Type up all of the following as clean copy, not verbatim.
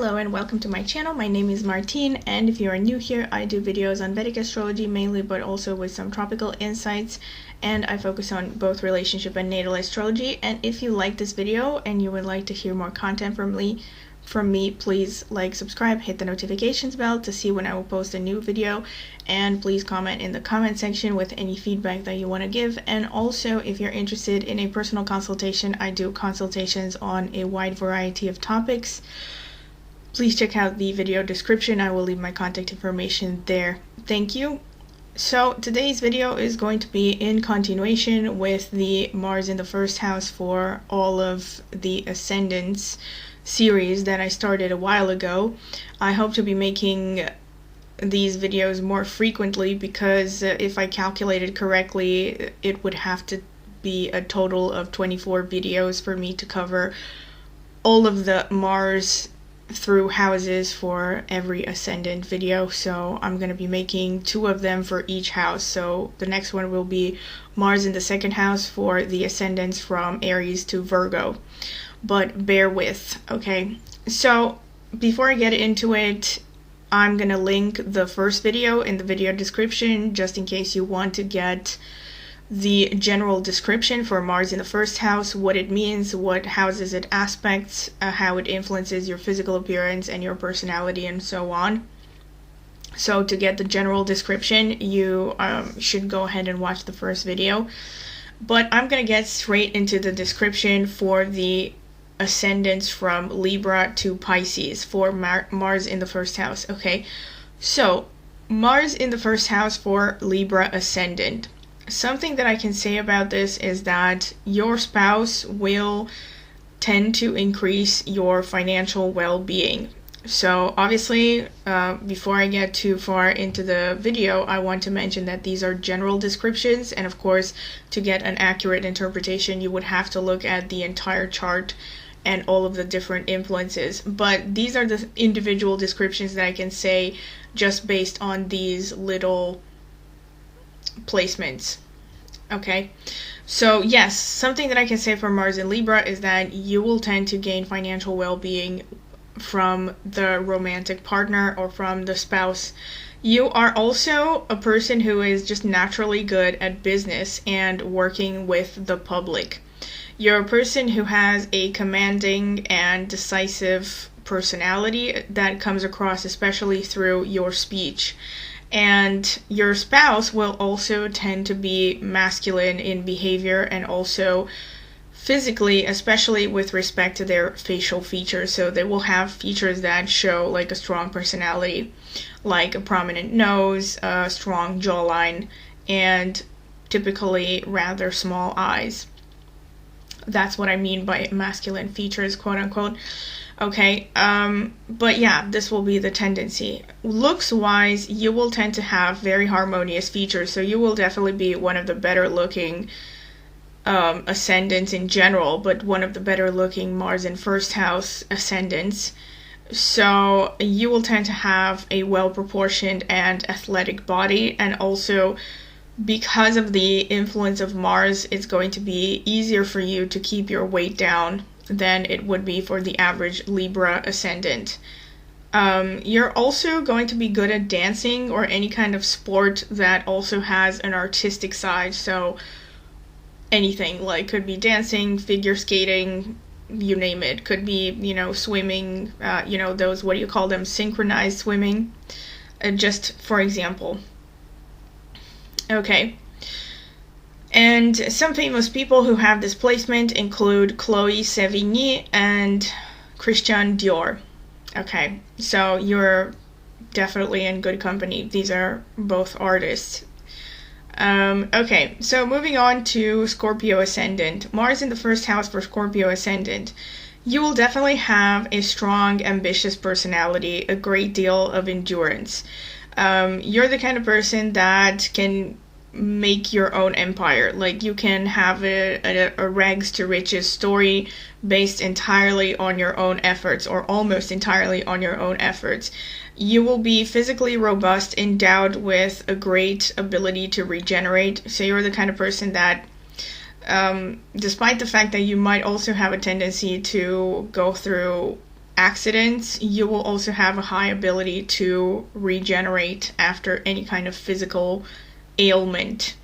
Hello and welcome to my channel. My name is Martine, and if you are new here, I do videos on Vedic astrology mainly, but also with some tropical insights, and I focus on both relationship and natal astrology. And if you like this video and you would like to hear more content from me, please like, subscribe, hit the notifications bell to see when I will post a new video, and please comment in the comment section with any feedback that you want to give. And also, if you're interested in a personal consultation, I do consultations on a wide variety of topics. Please check out the video description. I will leave my contact information there. Thank you. So today's video is going to be in continuation with the Mars in the first house for all of the Ascendants series that I started a while ago. I hope to be making these videos more frequently because if I calculated correctly, it would have to be a total of 24 videos for me to cover all of the Mars through houses for every ascendant video. So I'm going to be making 2 of them for each house. So the next one will be Mars in the second house for the ascendants from Aries to Virgo. But bear with, okay? So before I get into it, I'm going to link the first video in the video description just in case you want to get the general description for Mars in the first house, what it means, what houses it aspects, how it influences your physical appearance and your personality, and so on. So to get the general description, you should go ahead and watch the first video. But I'm going to get straight into the description for the ascendants from Libra to Pisces for Mars in the first house. Okay, so Mars in the first house for Libra Ascendant. Something that I can say about this is that your spouse will tend to increase your financial well-being. So obviously, before I get too far into the video, I want to mention that these are general descriptions, and of course, to get an accurate interpretation, you would have to look at the entire chart and all of the different influences. But these are the individual descriptions that I can say just based on these little placements. Okay, so yes, something that I can say for Mars in Libra is that you will tend to gain financial well-being from the romantic partner or from the spouse. You are also a person who is just naturally good at business and working with the public. You're a person who has a commanding and decisive personality that comes across especially through your speech. And your spouse will also tend to be masculine in behavior and also physically, especially with respect to their facial features. So they will have features that show like a strong personality, like a prominent nose, a strong jawline, and typically rather small eyes. That's what I mean by masculine features, quote unquote. Okay, but yeah, this will be the tendency. Looks wise, you will tend to have very harmonious features, so you will definitely be one of the better looking ascendants in general, but one of the better looking Mars in first house ascendants. So you will tend to have a well proportioned and athletic body, and also because of the influence of Mars, it's going to be easier for you to keep your weight down than it would be for the average Libra ascendant. You're also going to be good at dancing or any kind of sport that also has an artistic side. So anything, like could be dancing, figure skating, you name it. Could be, swimming, those, what do you call them, synchronized swimming, just for example. Okay. And some famous people who have this placement include Chloe Sevigny and Christian Dior. Okay, so you're definitely in good company. These are both artists. Okay, so moving on to Scorpio Ascendant. Mars in the first house for Scorpio Ascendant. You will definitely have a strong, ambitious personality, a great deal of endurance. You're the kind of person that can make your own empire. Like you can have a rags to riches story based entirely on your own efforts, or almost entirely on your own efforts. You will be physically robust, endowed with a great ability to regenerate. So you're the kind of person that despite the fact that you might also have a tendency to go through accidents, you will also have a high ability to regenerate after any kind of physical ailment.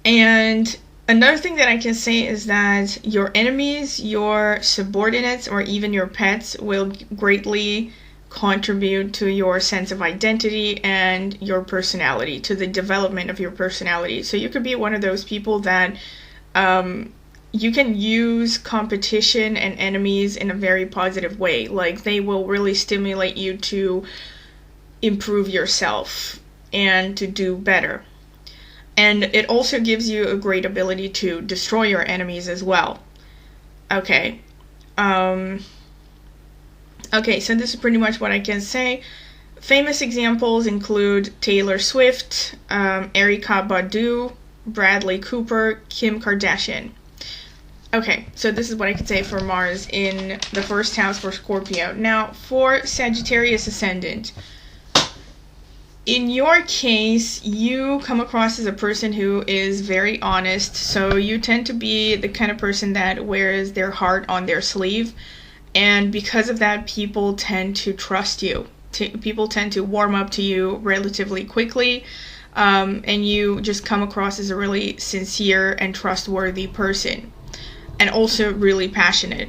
And another thing that I can say is that your enemies, your subordinates, or even your pets will greatly contribute to your sense of identity and your personality, to the development of your personality. So you could be one of those people that you can use competition and enemies in a very positive way. Like, they will really stimulate you to improve yourself and to do better. And it also gives you a great ability to destroy your enemies as well. Okay. Okay, so this is pretty much what I can say. Famous examples include Taylor Swift, Erykah Badu, Bradley Cooper, Kim Kardashian. Okay, so this is what I can say for Mars in the first house for Scorpio. Now, for Sagittarius Ascendant, in your case, you come across as a person who is very honest, so you tend to be the kind of person that wears their heart on their sleeve, and because of that, people tend to trust you. People tend to warm up to you relatively quickly, and you just come across as a really sincere and trustworthy person, and also really passionate.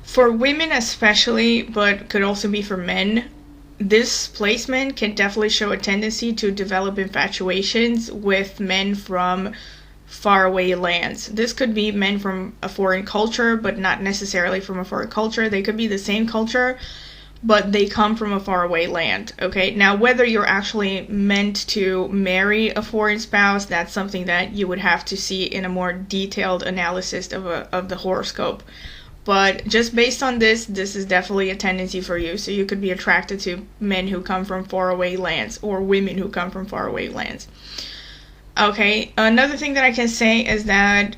For women especially, but could also be for men, this placement can definitely show a tendency to develop infatuations with men from faraway lands. This could be men from a foreign culture, but not necessarily from a foreign culture. They could be the same culture, but they come from a faraway land, okay? Now, whether you're actually meant to marry a foreign spouse, that's something that you would have to see in a more detailed analysis of the horoscope. But just based on this is definitely a tendency for you. So you could be attracted to men who come from faraway lands, or women who come from faraway lands. Okay, another thing that I can say is that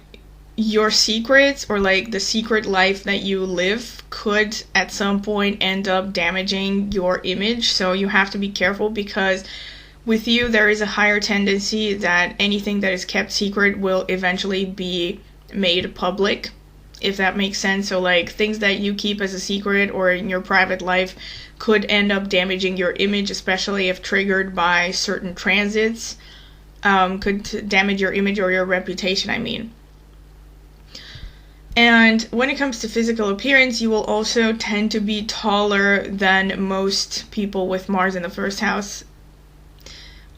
your secrets, or like the secret life that you live, could at some point end up damaging your image. So you have to be careful, because with you there is a higher tendency that anything that is kept secret will eventually be made public, if that makes sense. So like things that you keep as a secret or in your private life could end up damaging your image, especially if triggered by certain transits. Could damage your image or your reputation, I mean. And when it comes to physical appearance, you will also tend to be taller than most people with Mars in the first house.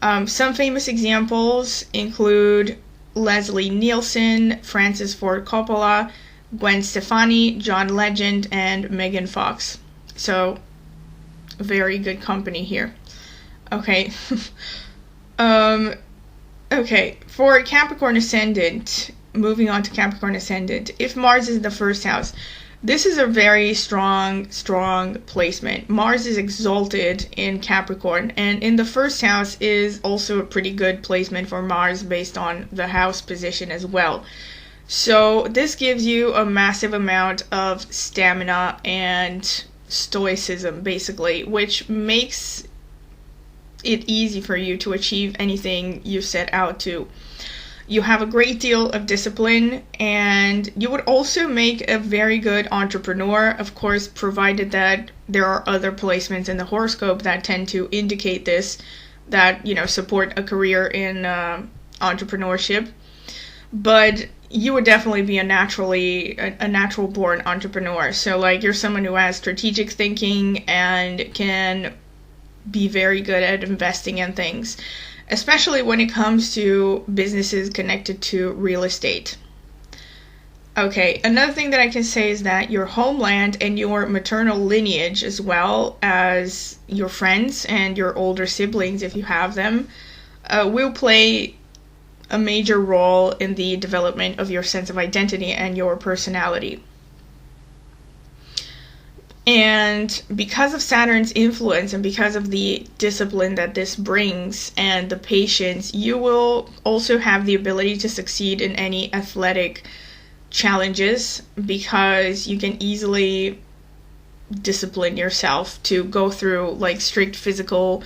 Some famous examples include Leslie Nielsen, Francis Ford Coppola, Gwen Stefani, John Legend, and Megan Fox. So, very good company here. Okay. Okay, for Capricorn Ascendant, moving on to Capricorn Ascendant, if Mars is in the first house, this is a very strong placement. Mars is exalted in Capricorn, and in the first house is also a pretty good placement for Mars based on the house position as well. So this gives you a massive amount of stamina and stoicism, basically, which makes it easy for you to achieve anything you set out to. You have a great deal of discipline, and you would also make a very good entrepreneur, of course, provided that there are other placements in the horoscope that tend to indicate this, that, you know, support a career in entrepreneurship. But you would definitely be a natural born entrepreneur. So like, you're someone who has strategic thinking and can be very good at investing in things, especially when it comes to businesses connected to real estate. Okay, another thing that I can say is that your homeland and your maternal lineage, as well as your friends and your older siblings, if you have them, will play a major role in the development of your sense of identity and your personality. And because of Saturn's influence and because of the discipline that this brings and the patience, you will also have the ability to succeed in any athletic challenges, because you can easily discipline yourself to go through like strict physical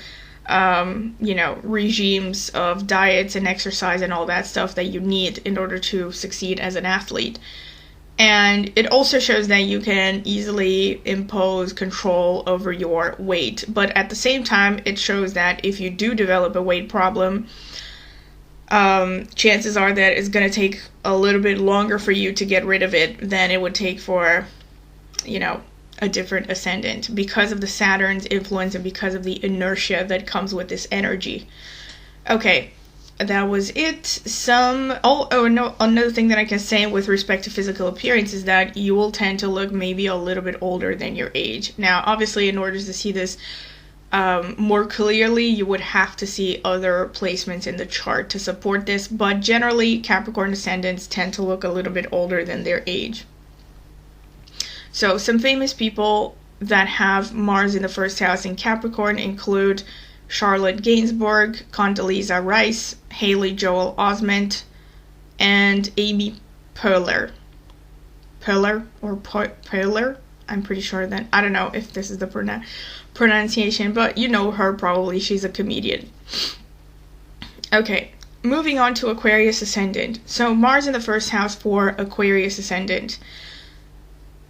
regimes of diets and exercise and all that stuff that you need in order to succeed as an athlete. And it also shows that you can easily impose control over your weight. But at the same time, it shows that if you do develop a weight problem, chances are that it's going to take a little bit longer for you to get rid of it than it would take for, you know, a different ascendant, because of the Saturn's influence and because of the inertia that comes with this energy. Okay. That was it. Another thing that I can say with respect to physical appearance is that you will tend to look maybe a little bit older than your age. Now, obviously, in order to see this more clearly, you would have to see other placements in the chart to support this, but generally, Capricorn Ascendants tend to look a little bit older than their age. So, some famous people that have Mars in the first house in Capricorn include Charlotte Gainsbourg, Condoleezza Rice, Haley Joel Osment, and Amy Poehler. Poehler? I'm pretty sure that, I don't know if this is the pronunciation, but you know her probably, she's a comedian. Okay, moving on to Aquarius Ascendant. So Mars in the first house for Aquarius Ascendant.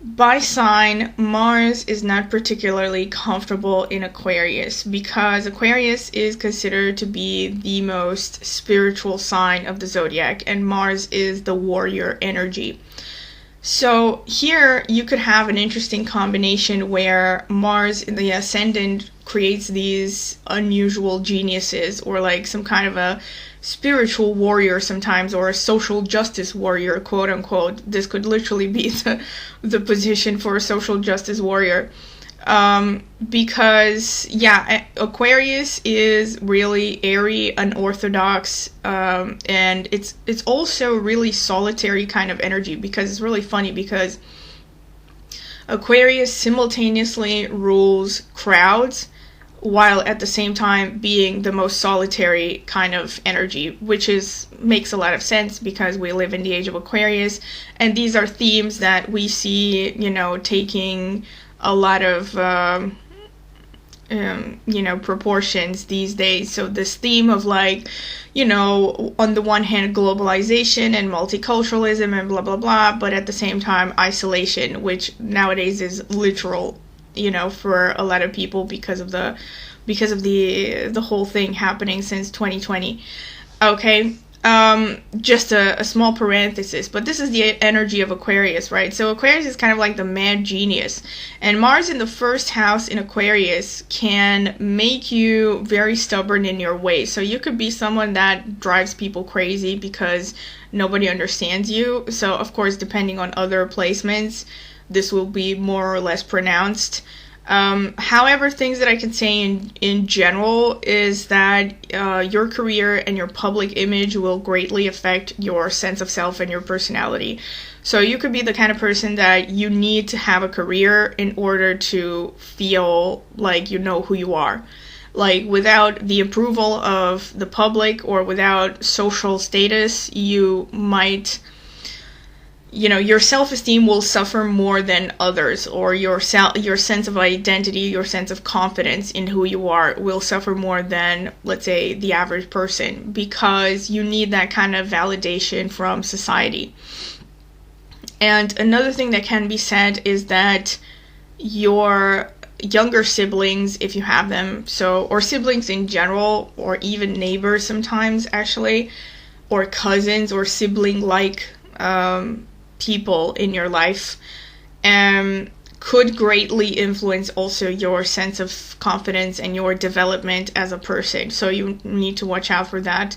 By sign, Mars is not particularly comfortable in Aquarius because Aquarius is considered to be the most spiritual sign of the zodiac, and Mars is the warrior energy. So here you could have an interesting combination where Mars in the ascendant creates these unusual geniuses, or like some kind of a spiritual warrior sometimes, or a social justice warrior, quote unquote. This could literally be the position for a social justice warrior. Because Aquarius is really airy, unorthodox, and it's also really solitary kind of energy, because it's really funny because Aquarius simultaneously rules crowds while at the same time being the most solitary kind of energy, which makes a lot of sense because we live in the age of Aquarius, and these are themes that we see, taking a lot of proportions these days. So this theme of on the one hand globalization and multiculturalism and blah blah blah, but at the same time isolation, which nowadays is literal, for a lot of people because of the whole thing happening since 2020. Okay. Just a small parenthesis, but this is the energy of Aquarius, right? So Aquarius is kind of like the mad genius, and Mars in the first house in Aquarius can make you very stubborn in your ways. So you could be someone that drives people crazy because nobody understands you. So of course, depending on other placements, this will be more or less pronounced. However, things that I can say in general is that your career and your public image will greatly affect your sense of self and your personality. So you could be the kind of person that you need to have a career in order to feel like you know who you are. Like, without the approval of the public or without social status, you might... your self-esteem will suffer more than others, or your sense of identity, your sense of confidence in who you are will suffer more than, let's say, the average person, because you need that kind of validation from society. And another thing that can be said is that your younger siblings, if you have them, or siblings in general, or even neighbors sometimes, actually, or cousins or sibling-like people in your life could greatly influence also your sense of confidence and your development as a person. So you need to watch out for that.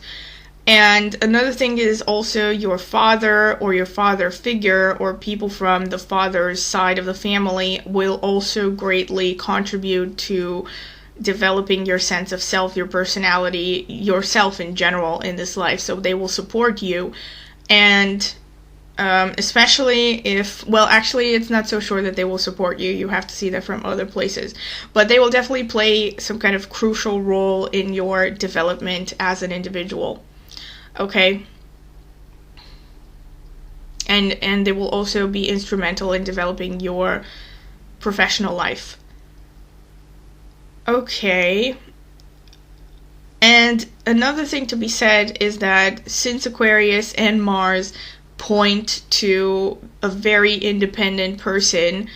And another thing is also your father or your father figure, or people from the father's side of the family, will also greatly contribute to developing your sense of self, your personality, yourself in general in this life. So they will support you. And especially if, well, actually, it's not so sure that they will support you. You have to see that from other places. But they will definitely play some kind of crucial role in your development as an individual. Okay? And they will also be instrumental in developing your professional life. Okay. And another thing to be said is that since Aquarius and Mars point to a very independent person.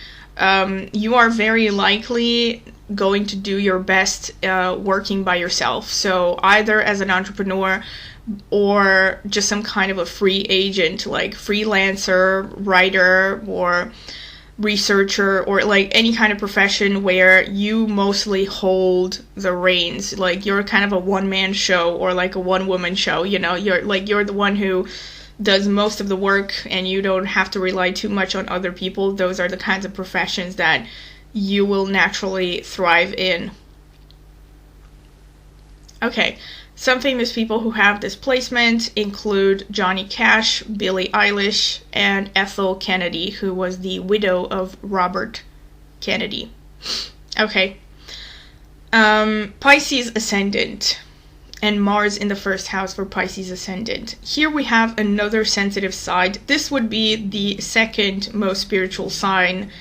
You are very likely going to do your best working by yourself. So either as an entrepreneur or just some kind of a free agent, like freelancer, writer, or researcher, or like any kind of profession where you mostly hold the reins. Like you're kind of a one-man show or like a one-woman show, you know, you're the one who does most of the work and you don't have to rely too much on other people. Those are the kinds of professions that you will naturally thrive in. Okay, some famous people who have this placement include Johnny Cash, Billie Eilish, and Ethel Kennedy, who was the widow of Robert Kennedy. Okay, Pisces Ascendant and Mars in the first house for Pisces Ascendant. Here we have another sensitive side. This would be the second most spiritual sign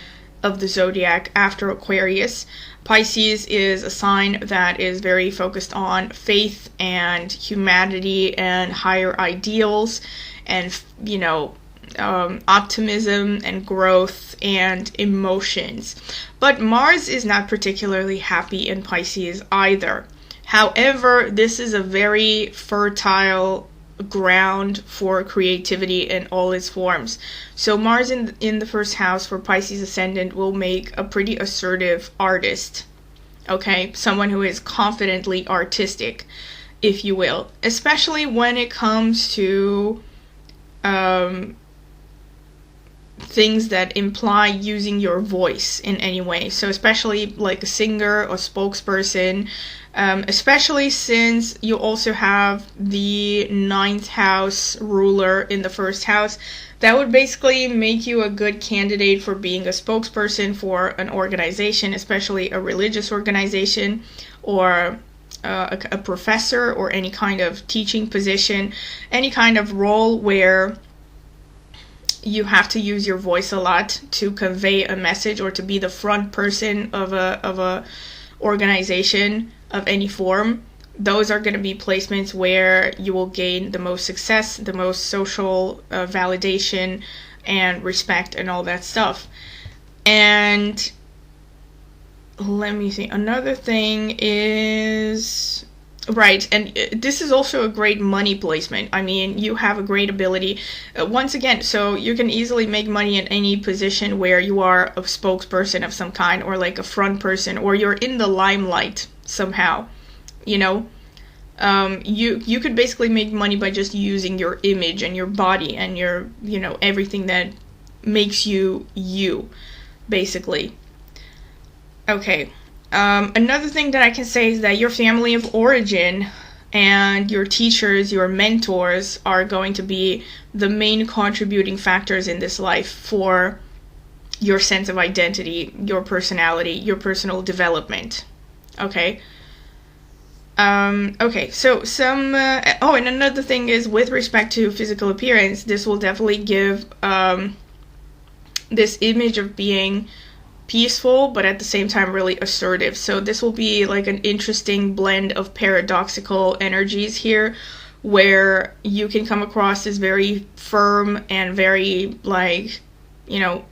of the zodiac after Aquarius. Pisces is a sign that is very focused on faith and humanity and higher ideals and, you know, optimism and growth and emotions. But Mars is not particularly happy in Pisces either. However, this is a very fertile ground for creativity in all its forms. So Mars in the first house for Pisces Ascendant will make a pretty assertive artist. Okay, someone who is confidently artistic, if you will, especially when it comes to things that imply using your voice in any way. So especially like a singer or spokesperson, especially since you also have the 9th house ruler in the first house. That would basically make you a good candidate for being a spokesperson for an organization, especially a religious organization, or a professor, or any kind of teaching position, any kind of role where you have to use your voice a lot to convey a message or to be the front person of a organization of any form. Those are going to be placements where you will gain the most success, the most social validation and respect and all that stuff. And let me see, another thing is, right, and this is also a great money placement. I mean, you have a great ability, once again, so you can easily make money in any position where you are a spokesperson of some kind, or like a front person, or you're in the limelight somehow, you know. You could basically make money by just using your image and your body and your, you know, everything that makes you, basically. Okay. Another thing that I can say is that your family of origin and your teachers, your mentors, are going to be the main contributing factors in this life for your sense of identity, your personality, your personal development. Okay. Okay, so some, and another thing is, with respect to physical appearance, this will definitely give, this image of being peaceful, but at the same time really assertive. So this will be like an interesting blend of paradoxical energies here, where you can come across as very firm and very, like, you know,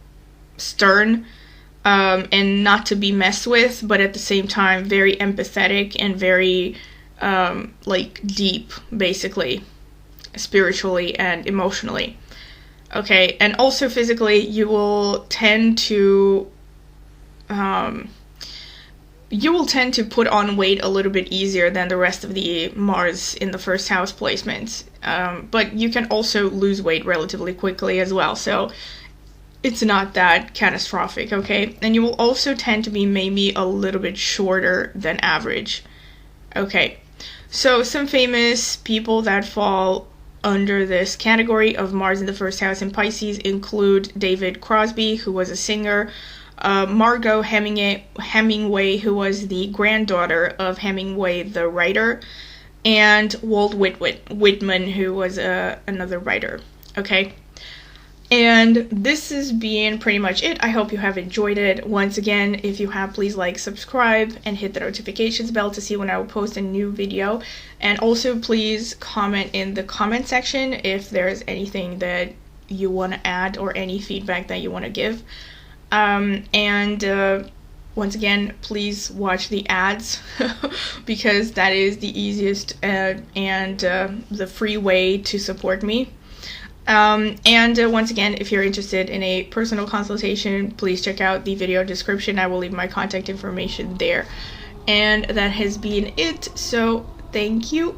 stern, and not to be messed with, but at the same time very empathetic and very like deep, basically, spiritually and emotionally. Okay, and also physically, you will tend to put on weight a little bit easier than the rest of the Mars in the first house placements, but you can also lose weight relatively quickly as well, so it's not that catastrophic, okay? And you will also tend to be maybe a little bit shorter than average. Okay, so some famous people that fall under this category of Mars in the first house in Pisces include David Crosby, who was a singer, Margot Hemingway, who was the granddaughter of Hemingway the writer, and Walt Whitman, who was another writer, okay? And this has been pretty much it. I hope you have enjoyed it. Once again, if you have, please like, subscribe, and hit the notifications bell to see when I will post a new video. And also, please comment in the comment section if there's anything that you want to add or any feedback that you want to give. Once again, please watch the ads because that is the easiest and the free way to support me. Once again, if you're interested in a personal consultation, please check out the video description. I will leave my contact information there. And that has been it. So thank you.